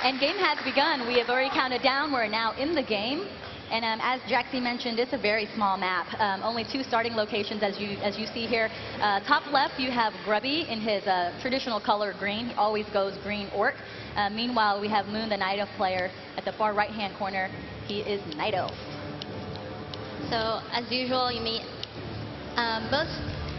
And game has begun. We have already counted down. We're now in the game. And as Jaxie mentioned, it's a very small map. Only 2 starting locations as you see here. Top left, you have Grubby in his traditional color green. He always goes green orc. Meanwhile, we have Moon, the Night Elf player, at the far right-hand corner. He is Night Elf. So as usual, you meet both.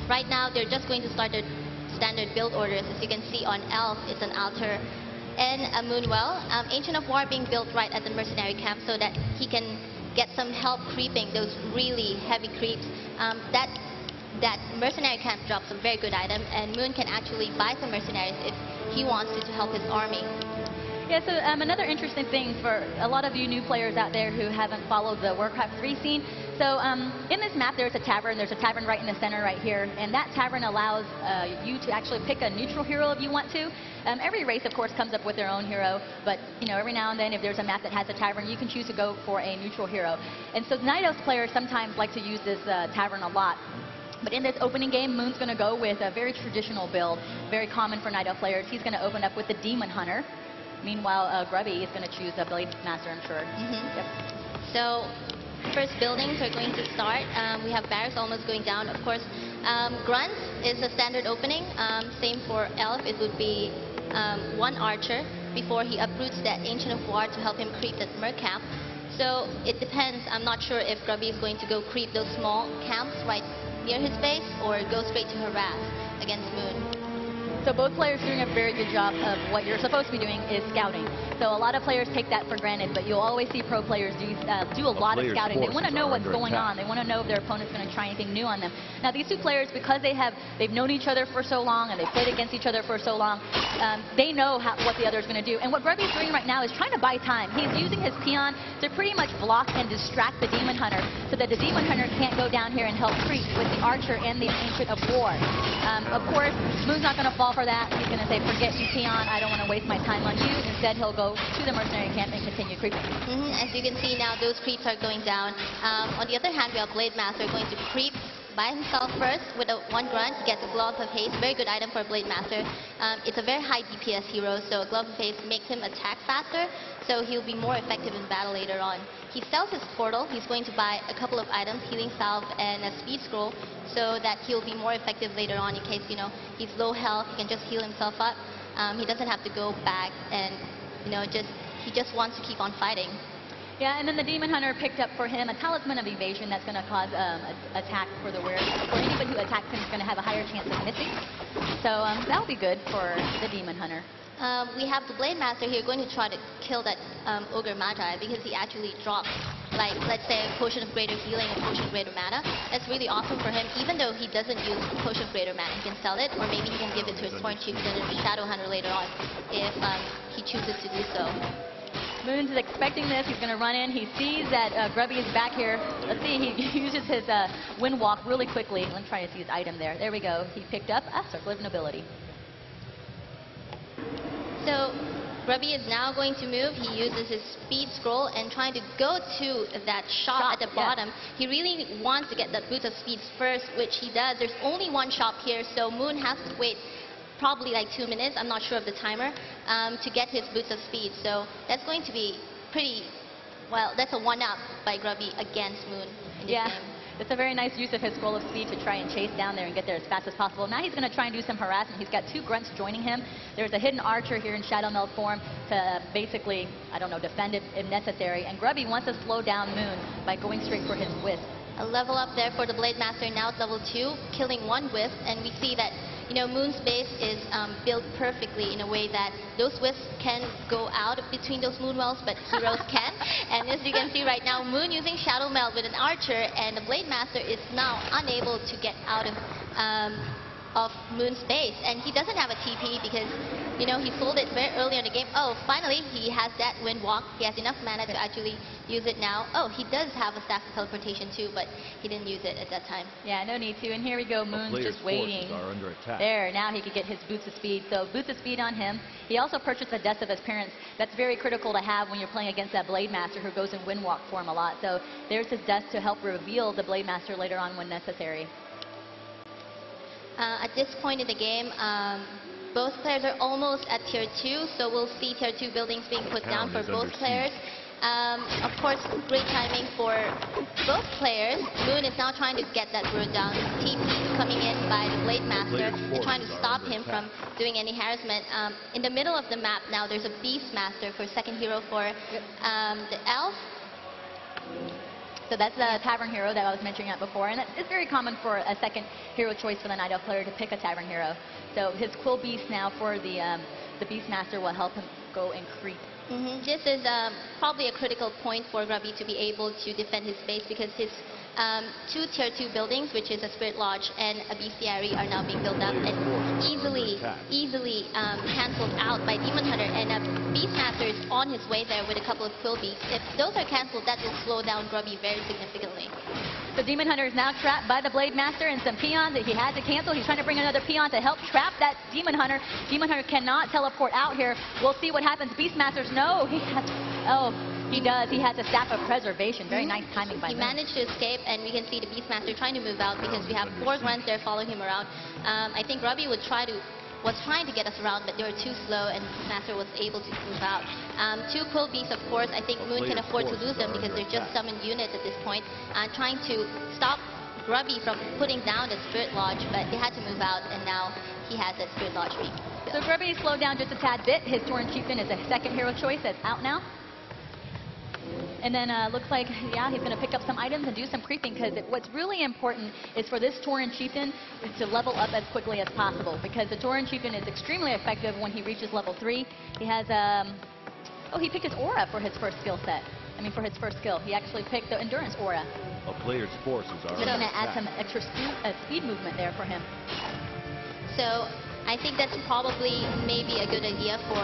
Right now, they're just going to start their standard build orders. As you can see on Elf, it's an altar and a Moonwell. Ancient of War being built right at the mercenary camp so that he can get some help creeping those really heavy creeps. That mercenary camp drops a very good item, and Moon can actually buy some mercenaries if he wants to help his army. Yeah, so another interesting thing for a lot of you new players out there who haven't followed the Warcraft 3 scene. So in this map, there's a tavern. There's a tavern right in the center right here. And that tavern allows you to actually pick a neutral hero if you want to. Every race, of course, comes up with their own hero. But, every now and then, if there's a map that has a tavern, you can choose to go for a neutral hero. And so Night Elf players sometimes like to use this tavern a lot. But in this opening game, Moon's going to go with a very traditional build, very common for Night Elf players. He's going to open up with the Demon Hunter. Meanwhile, Grubby is going to choose a Blade Master, I'm sure. Yep. So, first buildings are going to start. We have barracks almost going down. Of course, Grunt is a standard opening. Same for Elf. It would be 1 archer before he uproots that Ancient of War to help him creep that Merc camp. So, it depends. I'm not sure if Grubby is going to go creep those small camps right near his base or go straight to harass against Moon. So both players doing a very good job of what you're supposed to be doing is scouting. So a lot of players take that for granted, but you'll always see pro players do a lot of scouting. They want to know what's going on. They want to know if their opponent's going to try anything new on them. Now these 2 players, because they've known each other for so long and they've played against each other for so long, they know what the other is going to do. And what Grubby's doing right now is trying to buy time. He's using his peon to pretty much block and distract the Demon Hunter so that the Demon Hunter can't go down here and help creep with the Archer and the Ancient of War. Of course, Moon's not going to fall for that. He's going to say, forget you, peon. I don't want to waste my time on you. Instead, he'll go to the mercenary camp and continue creeping. As you can see now, those creeps are going down. On the other hand, we have Blade Master going to creep by himself first with a 1 grunt. He gets a Glove of Haste. Very good item for a Blade Master. It's a very high DPS hero, so a Glove of Haste makes him attack faster, so he'll be more effective in battle later on. He sells his portal. He's going to buy a couple of items, Healing Salve and a Speed Scroll, so that he'll be more effective later on in case, he's low health. He can just heal himself up. He doesn't have to go back and, he just wants to keep on fighting. Yeah, and then the Demon Hunter picked up for him a Talisman of Evasion that's going to cause attack for the wearer. For anybody who attacks him is going to have a higher chance of missing. So that'll be good for the Demon Hunter. We have the Blade Master here going to try to kill that Ogre Magi because he actually drops, like, let's say, a Potion of Greater Healing and Potion of Greater Mana. That's really awesome for him. Even though he doesn't use Potion of Greater Mana, he can sell it, or maybe he can give it to his Sworn Chief and Shadow Hunter later on if he chooses to do so. Moon's expecting this. He's going to run in. He sees that Grubby is back here. Let's see. He uses his Wind Walk really quickly. Let's try to see his item there. There we go. He picked up a Circle of Nobility. So Grubby is now going to move. He uses his Speed Scroll and trying to go to that shop at the bottom. He really wants to get that Boots of Speed first, which he does. There's only 1 shop here, so Moon has to wait probably like 2 minutes, I'm not sure of the timer, to get his Boots of Speed. So that's going to be pretty, well, that's a 1-up by Grubby against Moon in this game. It's a very nice use of his Scroll of Speed to try and chase down there and get there as fast as possible. Now he's going to try and do some harassment. He's got 2 grunts joining him. There's a hidden archer here in Shadow Meld form to basically, I don't know, defend it if necessary. And Grubby wants to slow down Moon by going straight for his Wisp. A level up there for the Blade Master, now it's level 2, killing 1 Wisp, and we see that Moon's base is built perfectly in a way that those Wisps can go out between those Moonwells, but heroes can. And as you can see right now, Moon using Shadow Meld with an Archer, and the Blade Master is now unable to get out of Moon's base. And he doesn't have a TP because, he sold it very early in the game. Oh, finally, he has that Wind Walk. He has enough mana to actually use it now. Oh, he does have a Staff of Teleportation too, but he didn't use it at that time. Yeah, no need to. And here we go, Moon's just waiting. There, now he could get his Boots of Speed. So Boots of Speed on him. He also purchased the Dust of His Parents. That's very critical to have when you're playing against that Blade Master who goes in Wind Walk form a lot. So there's his Dust to help reveal the Blade Master later on when necessary. At this point in the game, both players are almost at tier 2, so we'll see tier 2 buildings being put down for both players. Of course, great timing for both players. Moon is now trying to get that brood down. TP coming in by the Blade Master. They're trying to stop him from doing any harassment. In the middle of the map now, there's a Beast Master for second hero for the Elf. So that's the Tavern Hero that I was mentioning at before, and it's very common for a second hero choice for the Night Elf player to pick a Tavern Hero. So his Quill Beast now for the Beast Master will help him go and creep. This is probably a critical point for Grubby to be able to defend his base, because his two tier 2 buildings, which is a Spirit Lodge and a bestiary, are now being built up and easily cancelled out by Demon Hunter, and Beastmaster is on his way there with a couple of Quill Beasts. If those are cancelled, that will slow down Grubby very significantly. So Demon Hunter is now trapped by the Blade Master and some peons that he had to cancel. He's trying to bring another peon to help trap that Demon Hunter. Demon Hunter cannot teleport out here. We'll see what happens. Beastmaster's no. He has, he does. He has a Staff of Preservation. Very nice timing by him. He managed to escape, and we can see the Beastmaster trying to move out because we have 4 grunts there following him around. I think Grubby was trying to get us around, but they were too slow, and Beastmaster was able to move out. 2 Quill Beasts, of course. I think Moon can afford to lose them because they're just summoned units at this point. Trying to stop Grubby from putting down the Spirit Lodge, but they had to move out, and now he has that Spirit Lodge being built. So Grubby slowed down just a tad bit. His Tauren Chieftain is a second hero choice that's out now. And then looks like, yeah, he's going to pick up some items and do some creeping, because what's really important is for this Tauren Chieftain to level up as quickly as possible, because the Tauren Chieftain is extremely effective when he reaches level 3. He has, he picked his aura for his first skill set. I mean, for his first skill. He actually picked the Endurance aura. A player's forces are going to add some extra speed movement there for him. So I think that's probably maybe a good idea for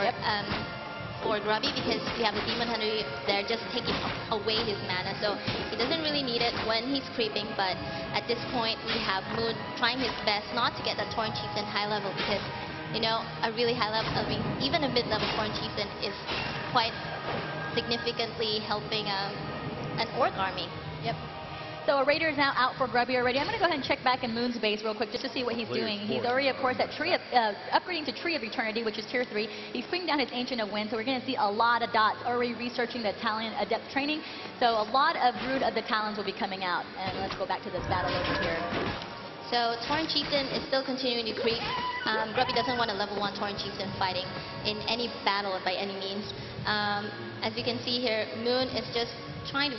Grubby, because we have a Demon Hunter there just taking away his mana, so he doesn't really need it when he's creeping. But at this point, we have Moon trying his best not to get that Tauren Chieftain high level, because, you know, a really high level, I mean, even a mid-level Tauren Chieftain is quite significantly helping an Orc army. Yep. So a Raider is now out for Grubby already. I'm going to go ahead and check back in Moon's base real quick just to see what he's doing. He's already, of course, at upgrading to Tree of Eternity, which is tier 3. He's putting down his Ancient of Wind, so we're going to see a lot of dots already researching the Talon Adept training. So a lot of Brood of the Talons will be coming out. And let's go back to this battle over here. So Tauren Chieftain is still continuing to creep. Grubby doesn't want a level 1 Tauren Chieftain fighting in any battle by any means. As you can see here, Moon is just trying to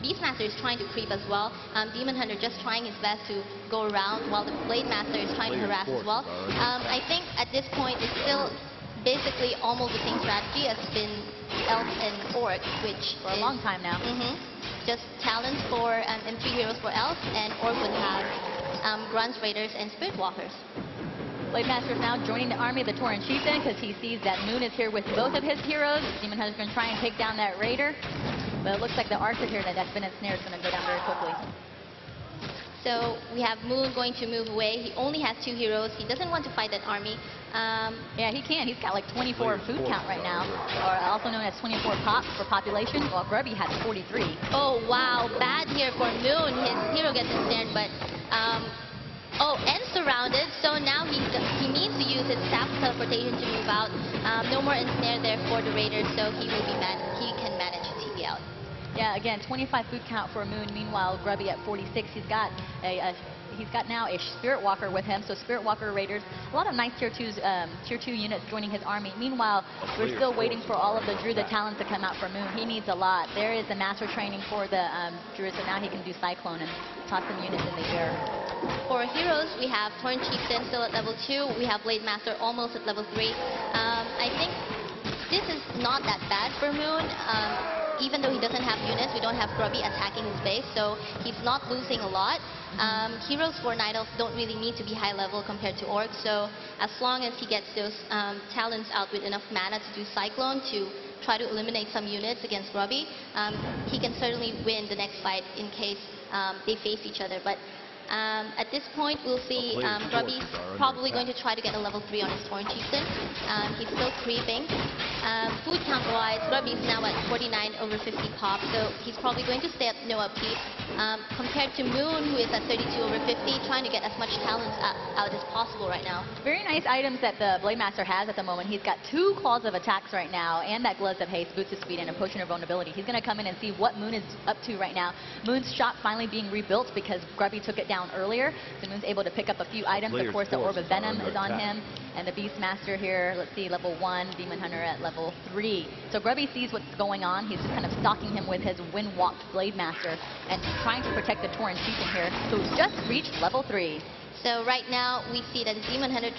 Beastmaster is trying to creep as well. Demon Hunter just trying his best to go around, while the Blade Master is trying to harass as well. I think at this point it's still basically almost the same strategy as been Elf and Orc, which for a long time now. Just Talons for and 3 heroes for Elf, and Orc would have Grunts, Raiders, and Spirit Walkers. Blade Master is now joining the army of the Tauren Chieftain because he sees that Moon is here with both of his heroes. Demon Hunter is going to try and take down that Raider. But it looks like the Archer here that's been ensnared is going to go down very quickly. So we have Moon going to move away. He only has 2 heroes. He doesn't want to fight that army. Yeah, he can. He's got like 24 food count right now, or also known as 24 pops for population, while Grubby has 43. Oh, wow. Bad here for Moon. His hero gets ensnared, but... and surrounded. So now he needs to use his Staff of Teleportation to move out. No more ensnare there for the Raiders, so he can manage to TP out. Yeah, again, 25 food count for Moon. Meanwhile, Grubby at 46. He's got now a Spirit Walker with him, so Spirit Walker Raiders. A lot of nice tier 2 units joining his army. Meanwhile, we're still waiting for all of the Druid Talons to come out for Moon. He needs a lot. There is the master training for the Druid, so now he can do Cyclone and toss some units in the air. For heroes, we have Tauren Chieftain still at level 2. We have Blade Master almost at level 3. I think this is not that bad for Moon. Even though he doesn't have units, we don't have Grubby attacking his base, so he's not losing a lot. Heroes for Night Elf don't really need to be high level compared to Orcs, so as long as he gets those Talons out with enough mana to do Cyclone to try to eliminate some units against Grubby, he can certainly win the next fight in case they face each other. But at this point, we'll see Grubby's probably going to try to get a level 3 on his Tauren Chieftain. He's still creeping. Food count-wise, Grubby is now at 49 over 50 pop, so he's probably going to stay at no upkeep. Compared to Moon, who is at 32 over 50, trying to get as much talent out as possible right now. Very nice items that the Blade Master has at the moment. He's got 2 Claws of Attacks right now, and that Gloves of Haste, Boots of Speed, and a Potion of Vulnerability. He's going to come in and see what Moon is up to right now. Moon's shop finally being rebuilt because Grubby took it down earlier, so Moon's able to pick up a few items. Of course, the Orb of Venom is on him, and the Beastmaster here, let's see, level 1, Demon Hunter at level 3. So Grubby sees what's going on. He's just kind of stalking him with his Wind-Walked Blade Master and trying to protect the Tauren Chief in here, who's just reached level 3. So right now, we see that the Demon Hunter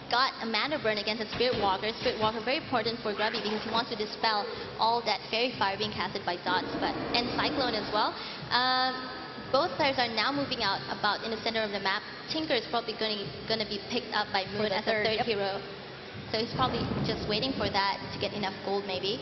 got a mana burn against a Spirit Walker. Spirit Walker very important for Grubby because he wants to dispel all that Fairy Fire being casted by Dots, and Cyclone as well. Both players are now moving out about in the center of the map. Tinker is probably going to be picked up by Moon as a third hero. So he's probably just waiting for that to get enough gold maybe.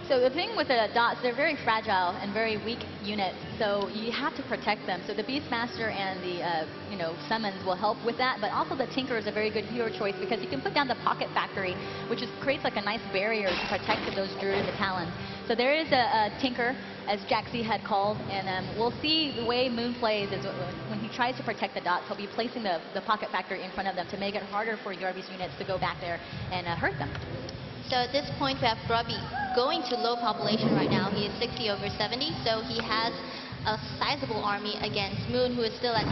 So the thing with the Dots, they're very fragile and very weak units, so you have to protect them. So the Beastmaster and the summons will help with that, but also the Tinker is a very good hero choice because you can put down the Pocket Factory, which creates like a nice barrier to protect those Druid of the Talons. So there is a Tinker, as Jaxie had called, and we'll see the way Moon plays is when he tries to protect the Dots, he'll be placing the Pocket Factory in front of them to make it harder for Grubby's units to go back there and hurt them. So at this point, we have Grubby going to low population right now. He is 60 over 70, so he has a sizable army against Moon, who is still at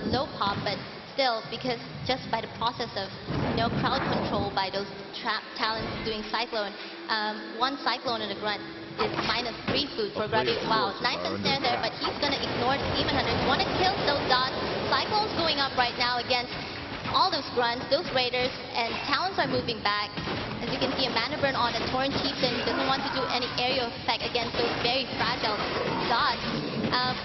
low pop, but still, because just by the process of crowd control by those trap talents doing Cyclone, 1 Cyclone in the grunt is -3 food for Grubby. Wow, nice and snare there, but he's going to ignore the Demon Hunters. Want to kill those Dots. Cyclone's going up right now against all those grunts, those raiders, and Talons are moving back. As you can see, a mana burn on a Tauren Chieftain. He doesn't want to do any aerial effect against those very fragile Dots.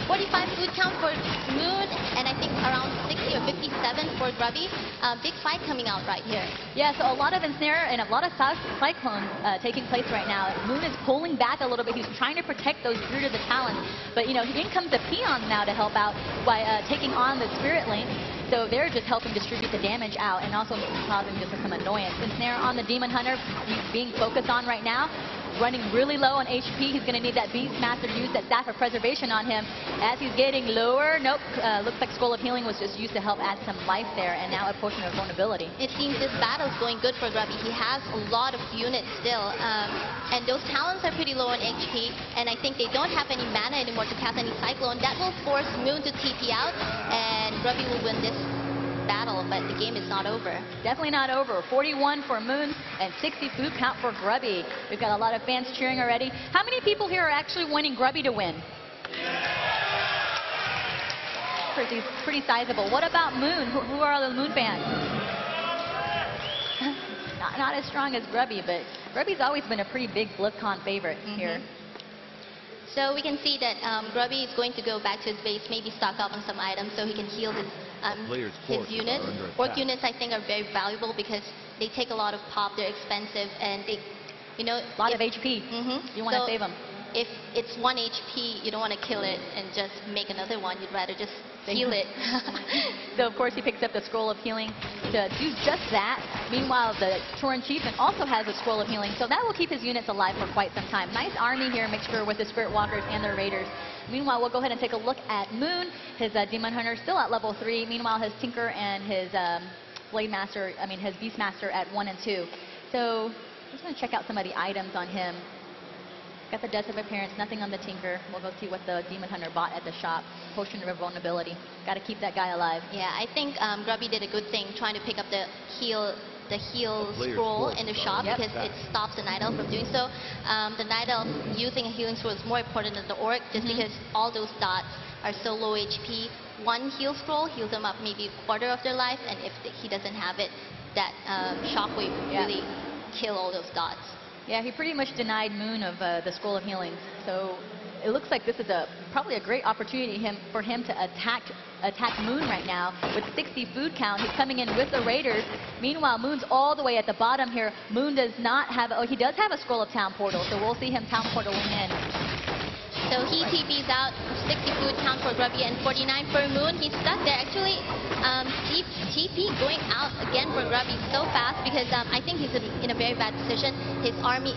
45 food count for Moon, and I think around 60 or 57 for Grubby. Big fight coming out right here. Yeah, so a lot of Ensnare and a lot of Cyclone taking place right now. Moon is pulling back a little bit. He's trying to protect those Druid of the Talons. But, in comes the Peons now to help out by taking on the Spirit Link. So they're just helping distribute the damage out and also causing just some annoyance. Ensnare on the Demon Hunter, he's being focused on right now. Running really low on HP. He's going to need that Beastmaster to use that Staff of Preservation on him. As he's getting lower, nope, looks like Scroll of Healing was just used to help add some life there, and now a Potion of Vulnerability. It seems this battle is going good for Grubby. He has a lot of units still, and those Talons are pretty low on HP, and I think they don't have any mana anymore to cast any Cyclone. That will force Moon to TP out, and Grubby will win this battle, but the game is not over. Definitely not over. 41 for Moon and 60 food count for Grubby. We've got a lot of fans cheering already. How many people here are actually wanting Grubby to win? Pretty sizable. What about Moon? Who are the Moon fans? not as strong as Grubby, but Grubby's always been a pretty big BlizzCon favorite here. So we can see that Grubby is going to go back to his base, maybe stock up on some items so he can heal his units. Orc units, I think, are very valuable because they take a lot of pop, they're expensive, and they, a lot of HP. You want to save them. If it's 1 HP, you don't want to kill it and just make another one. You'd rather just heal it. So, of course, he picks up the Scroll of Healing to do just that. Meanwhile, the Tauren Chieftain also has a Scroll of Healing, so that will keep his units alive for quite some time. Nice army here, mixture with the Spirit Walkers and the Raiders. Meanwhile, we'll go ahead and take a look at Moon. His Demon Hunter still at level 3. Meanwhile, his Tinker and his his Beastmaster at 1 and 2. So, I'm just going to check out some of the items on him. Got the Death of Appearance, nothing on the Tinker. We'll go see what the Demon Hunter bought at the shop. Potion of Vulnerability. Got to keep that guy alive. Yeah, I think Grubby did a good thing trying to pick up the heal scroll in the shop because it stops the Night Elf from doing so. The Night Elf using a healing scroll is more important than the Orc just because all those Dots are so low HP. 1 heal scroll heals them up maybe a quarter of their life, and if he doesn't have it, that shockwave would really kill all those Dots. Yeah, he pretty much denied Moon of the Scroll of Healing. So it looks like this is probably a great opportunity for him to attack Moon right now with 60 food count. He's coming in with the Raiders. Meanwhile, Moon's all the way at the bottom here. Moon does not have, he does have a Scroll of Town Portal, so we'll see him Town Portaling in. So he TP's out, 60 food count for Grubby and 49 for Moon. He's stuck there. Actually, TP going out again for Grubby so fast because I think he's in a very bad position. His army